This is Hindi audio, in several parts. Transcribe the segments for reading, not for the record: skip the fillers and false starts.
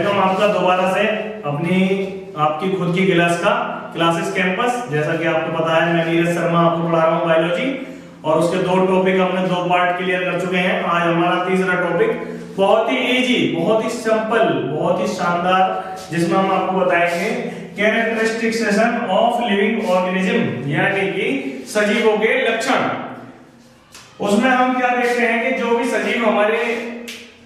वेलकम आपका दोबारा से अपनी आपकी खुद की क्लासेस कैंपस। जैसा कि आपको पता है, मैं नीरज शर्मा आपको पढ़ा रहा हूँ बायोलॉजी, और उसके दो टॉपिक हमने दो पार्ट क्लियर कर चुके हैं। आज हमारा तीसरा टॉपिक बहुत ही इजी, बहुत ही सिंपल, बहुत ही शानदार, जिसमें हम आपको बताएंगे कैरेक्टरिस्टिक्स ऑफ लिविंग ऑर्गेनिज्म, यानी कि सजीवों के लक्षण। उसमें हम क्या देखते हैं कि जो भी सजीव हमारे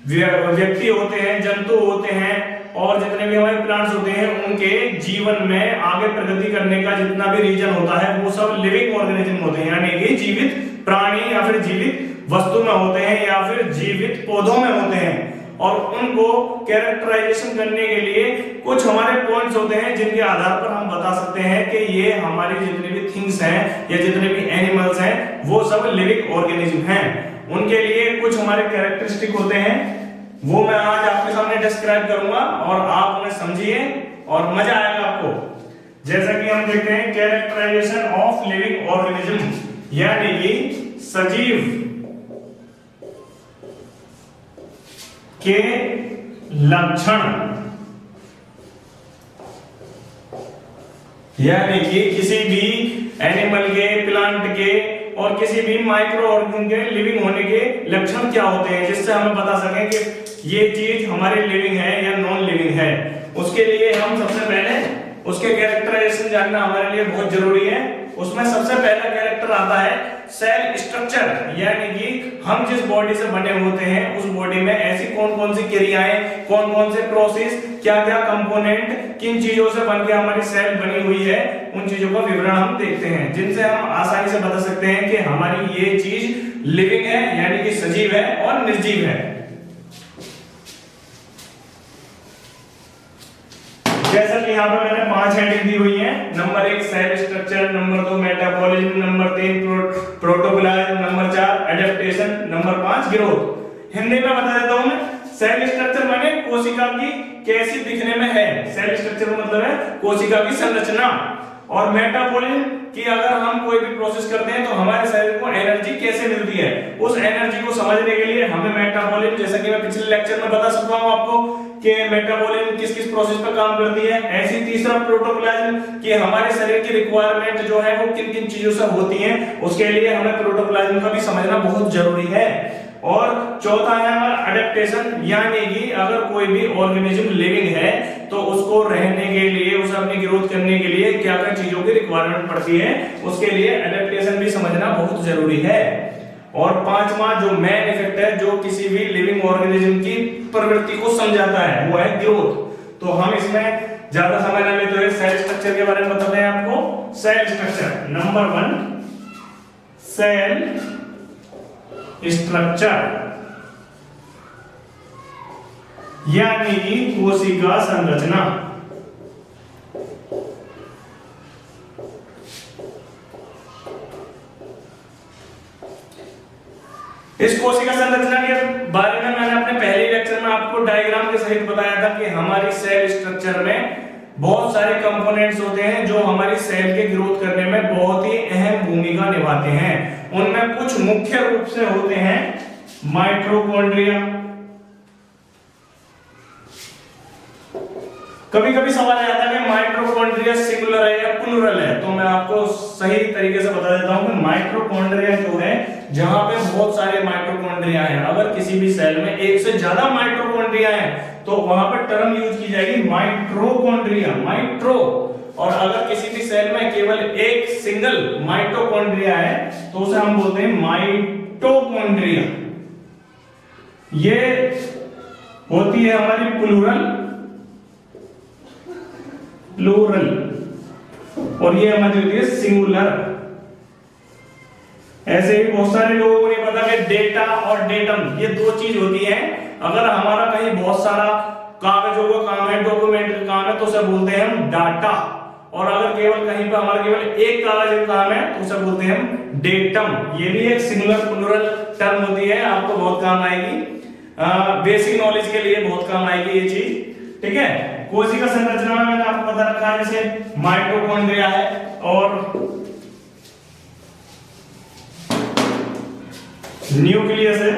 व्यक्ति होते हैं, जंतु होते हैं, और जितने भी हमारे प्लांट्स होते हैं, उनके जीवन में आगे प्रगति करने का जितना भी रीजन होता है वो सब लिविंग ऑर्गेनिज्म होते हैं, यानी कि जीवित प्राणी या फिर जीवित वस्तु में होते हैं या फिर जीवित पौधों में होते हैं। और उनको कैरेक्टराइजेशन करने के लिए कुछ हमारे पॉइंट्स होते हैं जिनके आधार पर हम बता सकते हैं कि ये हमारी जितने भी थिंग्स हैं या जितने भी एनिमल्स हैं वो सब लिविंग ऑर्गेनिज्म हैं। उनके लिए कुछ हमारे कैरेक्टरिस्टिक होते हैं, वो मैं आज आपके सामने डिस्क्राइब करूंगा और आप उन्हें समझिए और मजा आएगा आपको। जैसा कि हम देखते हैं कैरेक्टराइजेशन ऑफ लिविंग ऑर्गेनिज्म, यानी कि सजीव के लक्षण, यानी कि किसी भी एनिमल के, प्लांट के और किसी भी माइक्रो ऑर्गेनिज्म के लिविंग होने के लक्षण क्या होते हैं, जिससे हमें बता सकें कि ये चीज हमारे लिविंग है या नॉन लिविंग है। उसके लिए हम सबसे पहले उसके कैरेक्टराइजेशन जानना हमारे लिए बहुत जरूरी है। उसमें सबसे पहला कैरेक्टर आता है सेल स्ट्रक्चर, यानी कि हम जिस बॉडी से बने होते हैं उस बॉडी में ऐसी कौन कौन सी क्रियाएं, कौन कौन से प्रोसेस, क्या क्या कंपोनेंट, किन चीजों से बनकर हमारी सेल बनी हुई है, उन चीजों का विवरण हम देखते हैं, जिनसे हम आसानी से बता सकते हैं कि हमारी ये चीज लिविंग है यानी कि सजीव है और निर्जीव है। जैसा कि यहाँ पे मैंने 5 हेडिंग दी हुई है। Number 1 cell structure, number 2 metabolism, number 3 protoplasm, number 4 adaptation, number 5 growth. Hindi में बता देता हूं मैं। सेल स्ट्रक्चर माने कोशिका की कैसी दिखने में है, सेल स्ट्रक्चर का मतलब है कोशिका की संरचना। और मेटाबॉलिज्म कि अगर हम कोई भी प्रोसेस करते हैं तो हमारे शरीर को एनर्जी कैसे मिलती है, उस एनर्जी को समझने के लिए हमें मेटाबॉलिज्म, जैसा कि मैं पिछले लेक्चर में बता सकता हूं आपको कि मेटाबॉलिज्म किस किस प्रोसेस पर काम करती है। ऐसी तीसरा प्रोटोप्लाज्म कि हमारे शरीर की रिक्वायरमेंट जो है वो किन किन चीजों से होती है, उसके लिए हमें प्रोटोप्लाज्म का भी समझना बहुत जरूरी है। और चौथा है हमारा एडेप्टेशन, यानी कि अगर कोई भी ऑर्गेनिज्म लिविंग है तो उसको रहने के लिए, उसे अपनी ग्रोथ करने के लिए क्या क्या चीजों की रिक्वायरमेंट पड़ती है, उसके लिए एडेप्टेशन भी समझना बहुत जरूरी है। और पांचवा जो मेन इफेक्ट है जो किसी भी लिविंग ऑर्गेनिज्म की प्रवृत्ति को समझाता है वो है ग्रोथ। तो हम इसमें ज्यादा समय न लेते हुए सेल स्ट्रक्चर के बारे में बताते हैं आपको। Cell structure number 1, cell structure यानी कि कोशिका संरचना। इस कोशिका संरचना के बारे में मैंने अपने पहले लेक्चर में आपको डायग्राम के सहित बताया था कि हमारी सेल स्ट्रक्चर में बहुत सारे कंपोनेंट्स होते हैं जो हमारी सेल के ग्रोथ करने में बहुत ही अहम भूमिका निभाते हैं। उनमें कुछ मुख्य रूप से होते हैं माइटोकॉन्ड्रिया। कभी कभी सवाल आता है कि माइटोकॉन्ड्रिया सिंगुलर है या प्लूरल है, तो मैं आपको सही तरीके से बता देता हूं कि माइटोकॉन्ड्रिया जो है जहां पे बहुत सारे माइटोकॉन्ड्रिया हैं, अगर किसी भी सेल में एक से ज्यादा माइटोकॉन्ड्रिया हैं तो वहां पर टर्म यूज की जाएगी माइटोकॉन्ड्रिया, माइट्रो। और अगर किसी भी सेल में केवल एक सिंगल माइटोकॉन्ड्रिया है तो उसे हम बोलते हैं माइटोकॉन्ड्रिया। ये होती है हमारी प्लूरल और ये हमारी होती है सिंगुलर। ऐसे ही बहुत सारे लोगों को नहीं पता कि डेटा और डेटम ये दो चीज होती है। अगर हमारा कहीं बहुत सारा कागजों का काम है, डॉक्यूमेंट का काम है, तो उसे बोलते हैं हम डाटा। और अगर केवल कहीं पर हमारा केवल एक कागज का काम है तो उसे बोलते हैं हम डेटम। ये भी एक सिंगुलर प्लूरल टर्म होती है, आपको बहुत काम आएगी, बेसिक नॉलेज के लिए बहुत काम आएगी ये चीज, ठीक है। कोशिका संरचना में मैंने आपको बता रखा है जैसे माइटोकॉन्ड्रिया है और न्यूक्लियस है,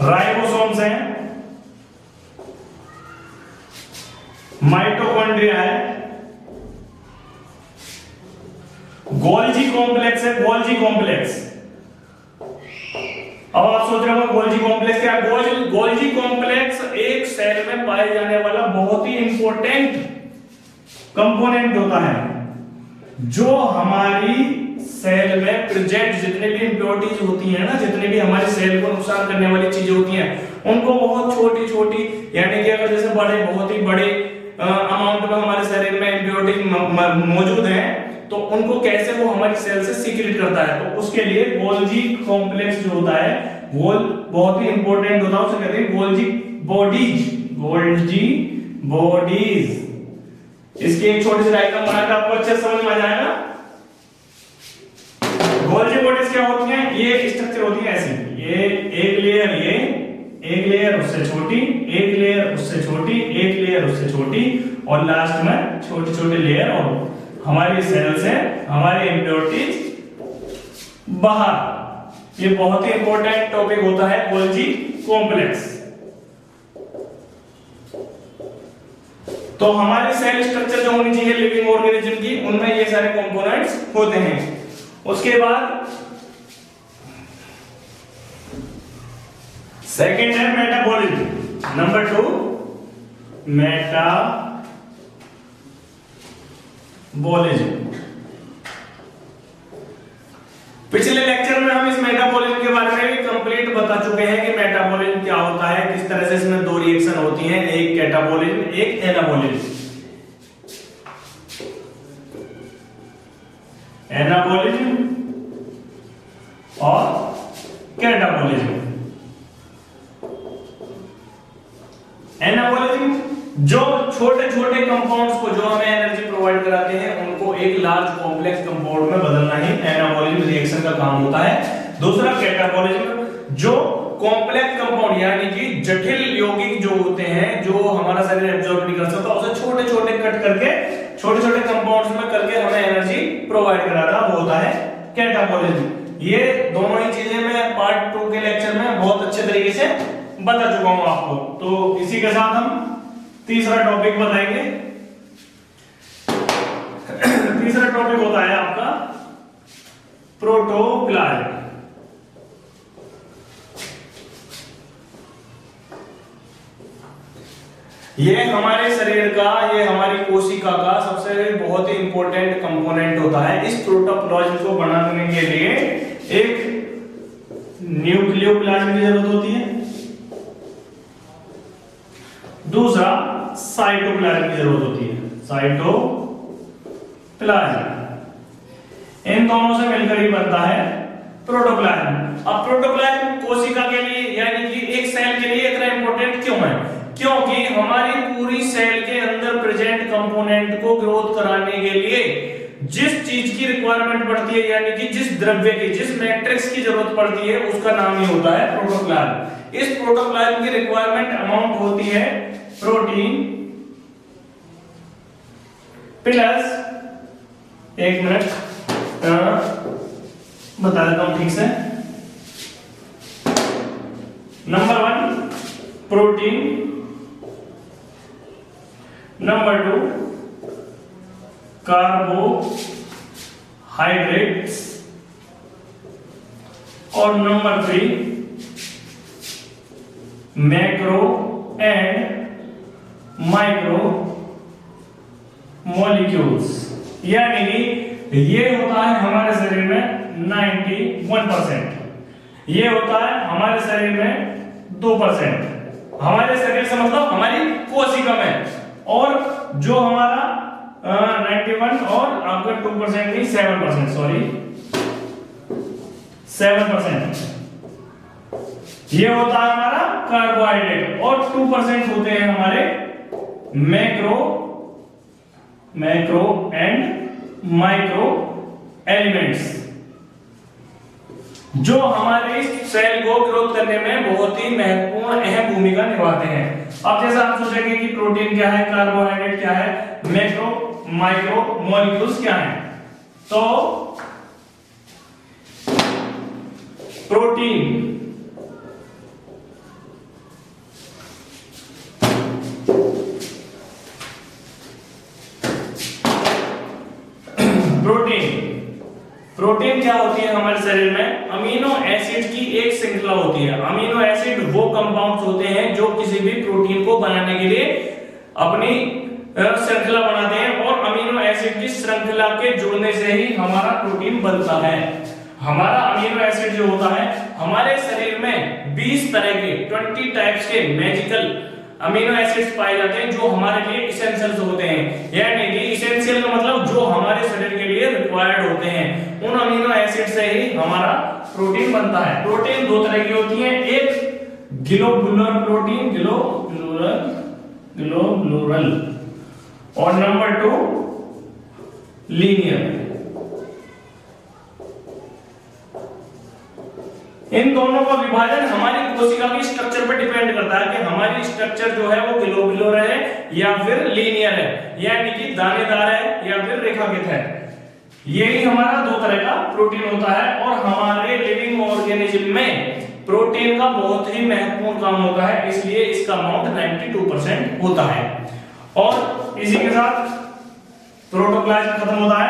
राइबोसोम्स हैं माइटोकॉन्ड्रिया है, गोल्जी कॉम्प्लेक्स है, गोल्जी कॉम्प्लेक्स। अब आप सोच रहे हो गोल्जी कॉम्प्लेक्स क्या है? गोल्जी कॉम्प्लेक्स एक सेल में पाए जाने वाला बहुत ही इंपॉर्टेंट कंपोनेंट होता है, जो हमारी सेल में प्रेजेंट जितने भी इंप्योरिटीज होती हैं ना, जितने भी हमारे सेल को नुकसान करने वाली चीजें होती हैं, उनको बहुत छोटी छोटी, यानी कि अगर जैसे बड़े बहुत ही बड़े अमाउंट में हमारे शरीर में इंप्योरिटी मौजूद है, तो उनको कैसे वो हमारी सेल से सीक्रेट करता है, तो उसके लिए गोल्जी कॉम्प्लेक्स जो होता है वो बहुत ही इंपॉर्टेंट होता है, उसे कहते हैं गोल्जी बॉडीज, गोल्जी बॉडीज। इसकी एक छोटी सी डायग्राम बनाकर आपको अच्छे से समझ में आ जाएगा। गोल्जी बॉडीज क्या होती हैं? ये स्ट्रक्चर होती है ऐसी, ये एक लेयर, ये एक लेयर उससे छोटी, एक लेयर उससे छोटी, एक लेयर उससे छोटी, और लास्ट में छोटे छोटे लेयर, और हमारी सेल से हमारी इंप्योरिटीज बाहर। ये बहुत ही इंपॉर्टेंट टॉपिक होता है गोल्जी कॉम्प्लेक्स। तो हमारी सेल स्ट्रक्चर जो होनी चाहिए लिविंग ऑर्गेनिज्म की, उनमें ये सारे कंपोनेंट्स होते हैं। उसके बाद सेकंड है मेटाबॉलिज्म, नंबर 2 मेटाबॉलिज्म। पिछले लेक्चर में हम इस मेटाबॉलिज्म के बारे में भी कंप्लीट बता चुके हैं कि मेटाबॉलिज्म क्या होता है, किस तरह से इसमें दो रिएक्शन होती हैं, एक कैटाबॉलिज्म, एक एनाबॉलिज्म। एनाबॉलिज्म और कैटाबॉलिज्म। एनाबॉलिज्म जो छोटे छोटे कंपाउंड्स को जो हमें एनर्जी प्रोवाइड कराते हैं, उनको एक लार्ज कॉम्प्लेक्स कंपाउंड में बदलना ही एनाबॉलिज्म रिएक्शन का काम होता है। दूसरा कैटाबॉलिज्म जो कॉम्प्लेक्स कंपाउंड यानी कि जटिल यौगिक जो होते हैं, जो हमारा शरीर एब्जॉर्ब नहीं कर सकता, उसे छोटे छोटे कट करके छोटे छोटे कंपाउंड्स में करके हमें एनर्जी प्रोवाइड कराता, वो होता है कैटाबॉलिज्म। ये दोनों ही चीजें मैं पार्ट 2 के लेक्चर में बहुत अच्छे तरीके से बता चुका हूं आपको। तो इसी के साथ हम तीसरा टॉपिक बताएंगे। तीसरा टॉपिक होता है आपका प्रोटोप्लाज्म। ये हमारे शरीर का, ये हमारी कोशिका का सबसे बहुत ही इंपॉर्टेंट कंपोनेंट होता है। इस प्रोटोप्लाज्म को बनाने के लिए एक न्यूक्लियोप्लाज्म की जरूरत होती है, दूसरा साइटोप्लाज्म की जरूरत होती है, साइटोप्लाज्म। इन दोनों से मिलकर ही बनता है प्रोटोप्लाज्म। अब प्रोटोप्लाज्म कोशिका के लिए यानी कि एक सेल के लिए इतना इंपॉर्टेंट क्यों है? क्योंकि हमारी पूरी सेल के अंदर प्रेजेंट कंपोनेंट को ग्रोथ कराने के लिए जिस चीज की रिक्वायरमेंट पड़ती है, यानी कि जिस द्रव्य की, जिस मैट्रिक्स की जरूरत पड़ती है, उसका नाम ही होता है प्रोटोप्लाज्म। इस प्रोटोप्लाज्म की रिक्वायरमेंट अमाउंट होती है प्रोटीन प्लस, एक मिनट बता देता हूं ठीक से। नंबर 1 प्रोटीन, नंबर 2 कार्बोहाइड्रेट्स, और number 3 macro and micro molecules. यानी कि ये होता है हमारे शरीर में 91%, ये होता है हमारे शरीर में 2%, हमारे शरीर से मतलब हमारी कोशिका में, और जो हमारा 91 और आपका 2% नहीं 7%, सॉरी 7%, ये होता है हमारा कार्बोहाइड्रेट, और 2% होते हैं हमारे मैक्रो एंड माइक्रो एलिमेंट्स, जो हमारे सेल को ग्रोथ करने में बहुत ही महत्वपूर्ण अहम भूमिका निभाते हैं। अब जैसा आप सोचेंगे कि प्रोटीन क्या है, कार्बोहाइड्रेट क्या है, मैक्रो माइक्रो मॉलिक्यूल्स क्या है, तो प्रोटीन प्रोटीन क्या होती है हमारे शरीर में? अमीनो एसिड की एक श्रृंखला होती है। अमीनो एसिड वो कंपाउंड्स होते हैं जो किसी भी प्रोटीन को बनाने के लिए अपनी श्रृंखला बनाते हैं, और अमीनो एसिड की श्रृंखला के जुड़ने से ही हमारा प्रोटीन बनता है। हमारा अमीनो एसिड जो होता है, हमारे शरीर में 20 तरह के 20 टाइप्स के मैजिकल अमीनो एसिड्स पाए जाते हैं जो हमारे लिए इसेंशियल होते हैं। यानी कि इसेंशियल का मतलब जो हमारे शरीर के लिए रिक्वायर्ड होते हैं, उन अमीनो एसिड से ही हमारा प्रोटीन बनता है। प्रोटीन दो तरह की होती है, एक ग्लोबुलर प्रोटीन, ग्लोबुलर, और नंबर 2 लीनियर। इन दोनों का विभाजन हमारी कोशिका की स्ट्रक्चर पर डिपेंड करता है कि हमारी स्ट्रक्चर जो है वो ग्लोबुलर है या फिर लीनियर है, यानी कि दानेदार है या फिर रेखाकृत है। यही हमारा दो तरह का प्रोटीन होता है, और हमारे लिविंग ऑर्गेनिज्म में प्रोटीन का बहुत ही महत्वपूर्ण काम होता है, इसलिए इसका अमाउंट 92% होता है। और इसी के साथ प्रोटोप्लाज्म खत्म होता है।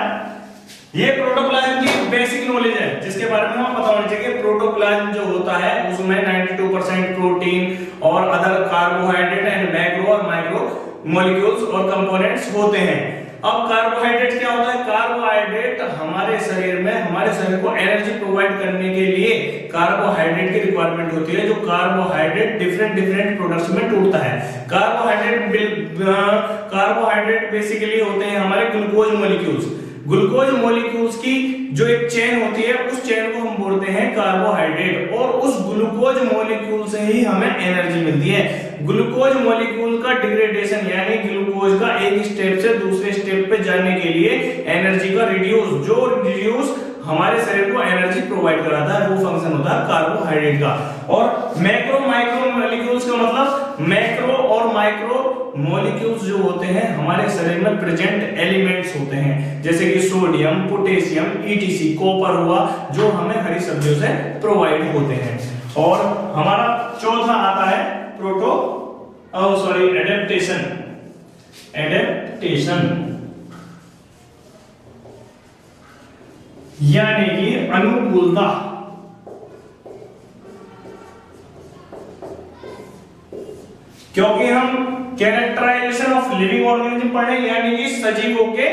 ये प्रोटोप्लाज्म की बेसिक नॉलेज है जिसके बारे में हमें पता होना चाहिए। प्रोटोप्लाज्म जो होता है उसमें 92% प्रोटीन और अदर कार्बोहाइड्रेट एंड मैक्रो और माइक्रो मॉलिक्यूल्स और कंपोनेंट्स होते हैं। अब कार्बोहाइड्रेट क्या होता है? कार्बोहाइड्रेट हमारे शरीर में, हमारे शरीर को एनर्जी प्रोवाइड करने के लिए कार्बोहाइड्रेट की रिक्वायरमेंट होती है, जो कार्बोहाइड्रेट डिफरेंट प्रोडक्ट्स में टूटता है। कार्बोहाइड्रेट बेसिकली होते हैं हमारे ग्लूकोज मॉलिक्यूल्स। ग्लूकोज मॉलिक्यूल्स की जो एक चेन होती है, उस चेन को हम बोलते हैं कार्बोहाइड्रेट, और उस ग्लूकोज मॉलिक्यूल से ही हमें एनर्जी मिलती है। ग्लूकोज मॉलिक्यूल का डिग्रेडेशन, यानी ग्लूकोज का एक स्टेप से दूसरे स्टेप पे जाने के लिए एनर्जी का रिड्यूस हमारे शरीर को एनर्जी प्रोवाइड कराता है, वो फंक्शन होता है कार्बोहाइड्रेट का। और मैक्रो माइक्रो मॉलिक्यूल्स का मतलब, मैक्रो और माइक्रो मॉलिक्यूल्स जो होते हैं हमारे शरीर में प्रेजेंट एलिमेंट्स होते हैं, जैसे कि सोडियम, पोटेशियम, ईटीसी, कॉपर हुआ, जो हमें हरी सब्जियों से प्रोवाइड होते हैं। और हमारा चौथा आता है एडेप्टेशन, यानी कि अनुकूलता। क्योंकि हम कैरेक्टराइजेशन ऑफ लिविंग ऑर्गेनिज्म पढ़े, यानी कि सजीवों के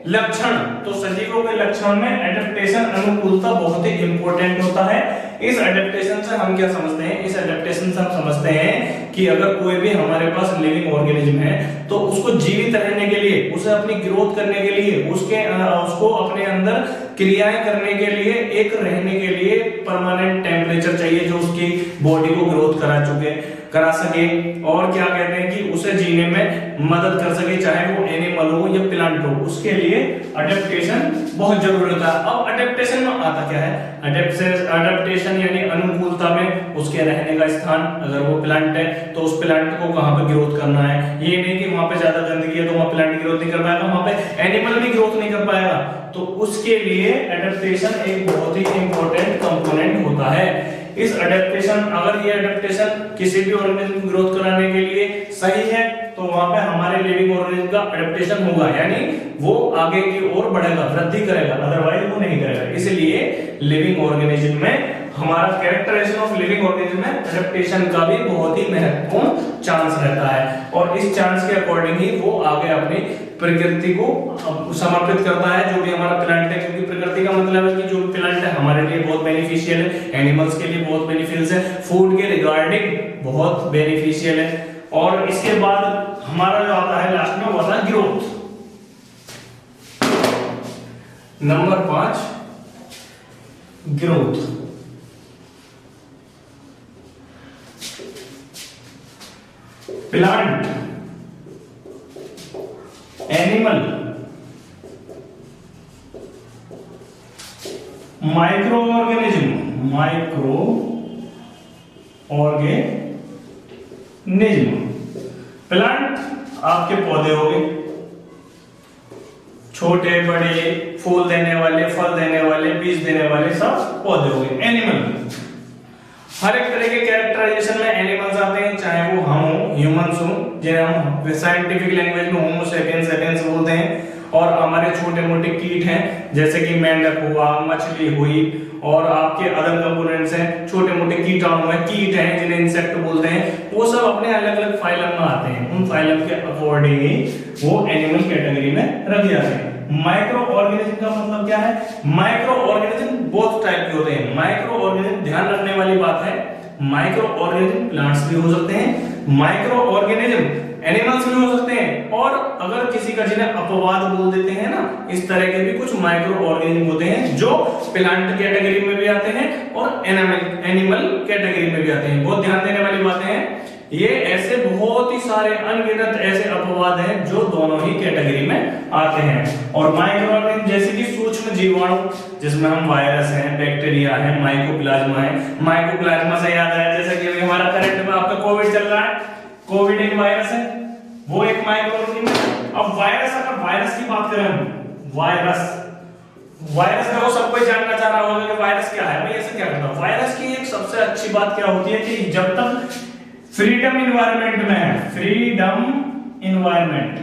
लक्षण, तो सजीवों के लक्षण में एडेप्टेशन, अनुकूलता बहुत ही इंपॉर्टेंट होता है। इस एडेप्टेशन से हम क्या समझते हैं? इस एडेप्टेशन से हम समझते हैं कि अगर कोई भी हमारे पास लिविंग ऑर्गेनिज्म है तो उसको जीवित रहने के लिए, उसे अपनी ग्रोथ करने के लिए, उसको अपने अंदर क्रियाएं करने के लिए, एक रहने के लिए परमानेंट टेम्परेचर चाहिए जो उसकी बॉडी को ग्रोथ करा सके, और क्या कहते हैं कि उसे जीने में मदद कर सके, चाहे वो एनिमल हो या प्लांट हो। उसके लिए अडेप्टेशन बहुत जरूरी होता है। अब अडेप्टेशन में आता क्या है? अडेप्टेशन यानी अनुकूलता में उसके रहने का स्थान, अगर वो प्लांट है तो उस प्लांट को कहां पे ग्रोथ करना है। ये नहीं कि वहां पे ज्यादा गंदगी है तो वहां प्लांट ग्रोथ नहीं कर पाएगा, वहां पे एनिमल भी ग्रोथ नहीं कर पाएगा। तो उसके लिए अडेप्टेशन एक बहुत ही इंपॉर्टेंट कंपोनेंट होता है। इस अडेप्टेशन, अगर ये अडेप्टेशन किसी भी ऑर्गेनिज्म को ग्रोथ कराने के लिए सही है तो वहां पे हमारे लिविंग ऑर्गेनिज्म का अडेप्टेशन होगा, यानी वो आगे की ओर बढ़ेगा, वृद्धि करेगा, अदरवाइज वो नहीं करेगा। इसलिए लिविंग ऑर्गेनिज्म में हमारा कैरेक्टराइजेशन ऑफ लिविंग ऑर्गेनिज्म में अडेप्टेशन का भी बहुत ही महत्वपूर्ण चांस रहता है, और इस चांस के अकॉर्डिंग ही वो आगे अपनी प्रकृति को समर्पित करता है, जो भी हमारा प्लांट है। क्योंकि प्रकृति का मतलब है कि जो प्लांट है हमारे लिए बहुत बेनिफिशियल है, एनिमल्स के लिए बहुत बेनिफिशियल है, फूड के रिगार्डिंग बहुत बेनिफिशियल है। और इसके बाद हमारा जो आता है लास्ट में वो आता है growth. Number 5 growth. Plant, animal, micro organism. Plant आपके पौधे हो गए, छोटे बड़े, फूल देने वाले, फल देने वाले, बीज देने वाले, सब पौधे हो गए। एनिमल, हर एक तरह के कैरेक्टराइजेशन में एनिमल्स आते हैं, चाहे वो हम हो, ह्यूमंस हो, जिन्हें हम साइंटिफिक लैंग्वेज में होमो सेपियंस बोलते हैं। और हमारे छोटे मोटे कीट हैं जैसे कि मेंढक हुआ, मछली हुई और आपके अदर कंपोनेंट्स हैं, छोटे मोटे कीटाणु हैं, कीट हैं जिन्हें इंसेक्ट बोलते हैं, वो सब अपने अलग अलग फाइलम में आते हैं। उन फाइलम के अकॉर्डिंग ही वो एनिमल कैटेगरी में रख जाते हैं। माइक्रो ऑर्गेनिज्म का मतलब क्या है? माइक्रो ऑर्गेनिज्म बहुत टाइप के होते हैं। माइक्रो ऑर्गेनिज्म ध्यान रखने वाली बात है, माइक्रो ऑर्गेनिज्म प्लांट्स भी हो सकते हैं, माइक्रो ऑर्गेनिज्म एनिमल्स भी हो सकते हैं, और अगर किसी का जिन्हें अपवाद बोल देते हैं ना, इस तरह के भी कुछ माइक्रो ऑर्गेनिज्म होते हैं जो प्लांट कैटेगरी में भी आते हैं और एनिमल कैटेगरी में भी आते हैं। बहुत ध्यान देने वाली बातें हैं। ये ऐसे बहुत ही सारे अनगिनत ऐसे अपवाद हैं जो दोनों ही कैटेगरी में आते हैं। और माइक्रो ऑर्गेनिज्म जैसे कि सूक्ष्म जीवाणु, जिसमें हम वायरस हैं, बैक्टीरिया है, माइकोप्लाज्मा है। माइकोप्लाज्मा से याद आया, जैसे कि अभी हमारा करंट में आपका कोविड चल रहा है, कोविड एक वायरस है, वो एक माइक्रो ऑर्गेनिज्म है। अब वायरस, अगर वायरस की बात करें हम, वायरस का वो सब कोई जानना चाह रहा होगा कि वायरस क्या है, भाई ऐसे क्या करता है। वायरस की एक सबसे अच्छी बात क्या होती है कि जब तक फ्रीडम इन्वायरमेंट में है, फ्रीडम इन्वायरमेंट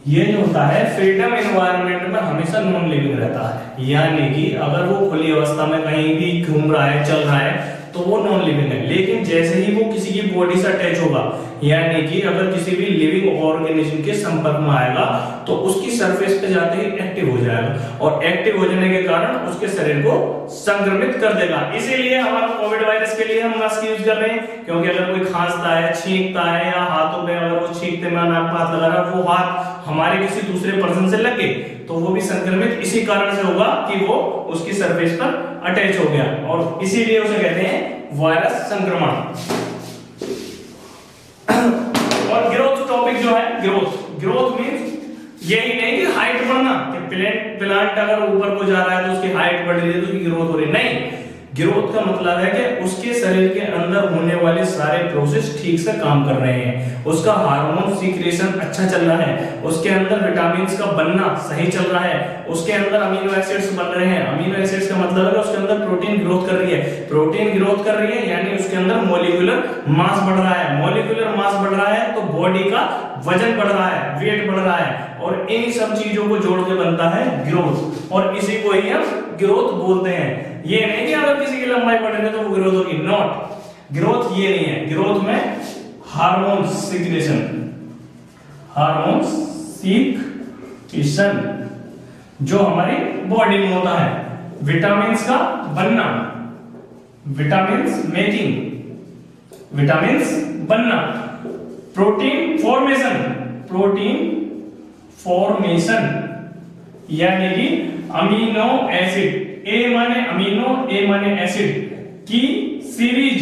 ये जो होता है फ्रीडम इन्वायरमेंट में हमेशा नॉन लिविंग रहता है, यानी कि अगर वो खुली अवस्था में कहीं भी घूम रहा है, चल रहा है, तो वो नॉन लिविंग है। लेकिन जैसे ही वो किसी की बॉडी से अटैच होगा, यानी कि अगर किसी भी लिविंग ऑर्गेनिज्म के संपर्क में आएगा तो उसकी सरफेस पे जाते ही एक्टिव हो जाएगा, और एक्टिव हो जाने के कारण उसके शरीर को संक्रमित कर देगा। इसीलिए हमारा कोविड वायरस के लिए हम मास्क यूज कर रहे हैं, क्योंकि अगर कोई खांसता है, छींकता है, या हाथों पे अगर वो छींकते में नाक पे हाथ लगा रहा है, वो हाथ हमारे किसी दूसरे पर्सन से लगे तो वो भी संक्रमित इसी कारण से होगा कि वो उसकी सरफेस पर अटैच हो गया, और इसीलिए उसे कहते हैं वायरस संक्रमण। और ग्रोथ टॉपिक जो है, ग्रोथ मींस यही नहीं कि हाइट बढ़ना, कि प्लांट अगर ऊपर को जा रहा है तो उसकी हाइट बढ़ रही है तो उसकी ग्रोथ हो रही है, नहीं। ग्रोथ का मतलब है कि उसके शरीर के अंदर होने वाले सारे प्रोसेस ठीक से काम कर रहे हैं, उसका हार्मोन सीक्रेशन अच्छा चल रहा है, उसके अंदर विटामिन्स का बनना सही चल रहा है, उसके अंदर अमीनो एसिड्स बन रहे हैं। अमीनो एसिड्स का मतलब है कि उसके अंदर प्रोटीन ग्रोथ कर रही है, प्रोटीन ग्रोथ कर रही है यानी उसके अंदर मॉलिक्यूलर मास बढ़ रहा है, मॉलिक्यूलर मास बढ़ रहा है तो बॉडी का वजन बढ़ रहा है, वेट बढ़ रहा है, और इन सब चीजों को जोड़ के बनता है ग्रोथ, और इसी को ही हम ग्रोथ बोलते हैं। ये नहीं कि अगर किसी की लंबाई बढ़ रही है तो वो ग्रोथ होगी, नॉट। ग्रोथ ये नहीं है, ग्रोथ में हार्मोन सीक्रेशन, जो हमारी बॉडी में होता है, विटामिन्स का बनना, विटामिन्स मेकिंग, विटामिन्स बनना, प्रोटीन फॉर्मेशन यानी कि अमीनो एसिड, ए माने अमीनो, ए माने एसिड की सीरीज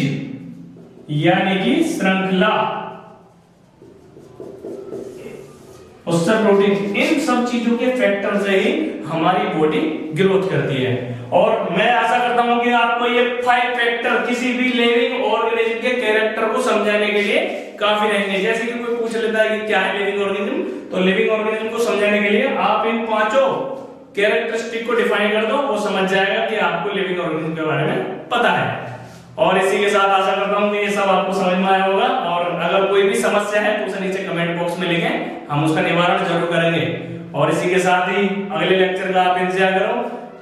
यानी कि श्रृंखला, उससे प्रोटीन, इन सब चीजों के फैक्टर से ही हमारी बॉडी ग्रोथ करती है। और मैं आशा करता हूं कि आपको ये 5 फैक्टर किसी भी लिविंग ऑर्गेनिज्म के कैरेक्टर को समझाने के लिए काफी रहेंगे। जैसे कि कोई पूछ लेता है कि क्या है लिविंग ऑर्गेनिज्म, तो लिविंग ऑर्गेनिज्म को समझाने के लिए आप इन 5 कैरेक्टरिस्टिक को डिफाइन कर दो, वो समझ जाएगा कि आपको लिविंग ऑर्गेनिज्म के बारे में पता है। और इसी के साथ आशा करता हूं कि ये सब आपको समझ में आया होगा, और अगर कोई भी समस्या है तो उसे नीचे कमेंट बॉक्स में लिखें, हम उसका निवारण जरूर करेंगे। और इसी के साथ ही अगले लेक्चर का आप इंतजार करो,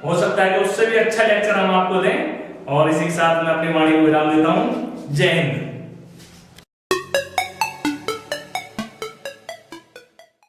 हो सकता है कि उससे भी अच्छा लेक्चर हम आपको दें। और इसी के साथ मैं अपनी वाणी को विराम देता हूं। जय हिंद।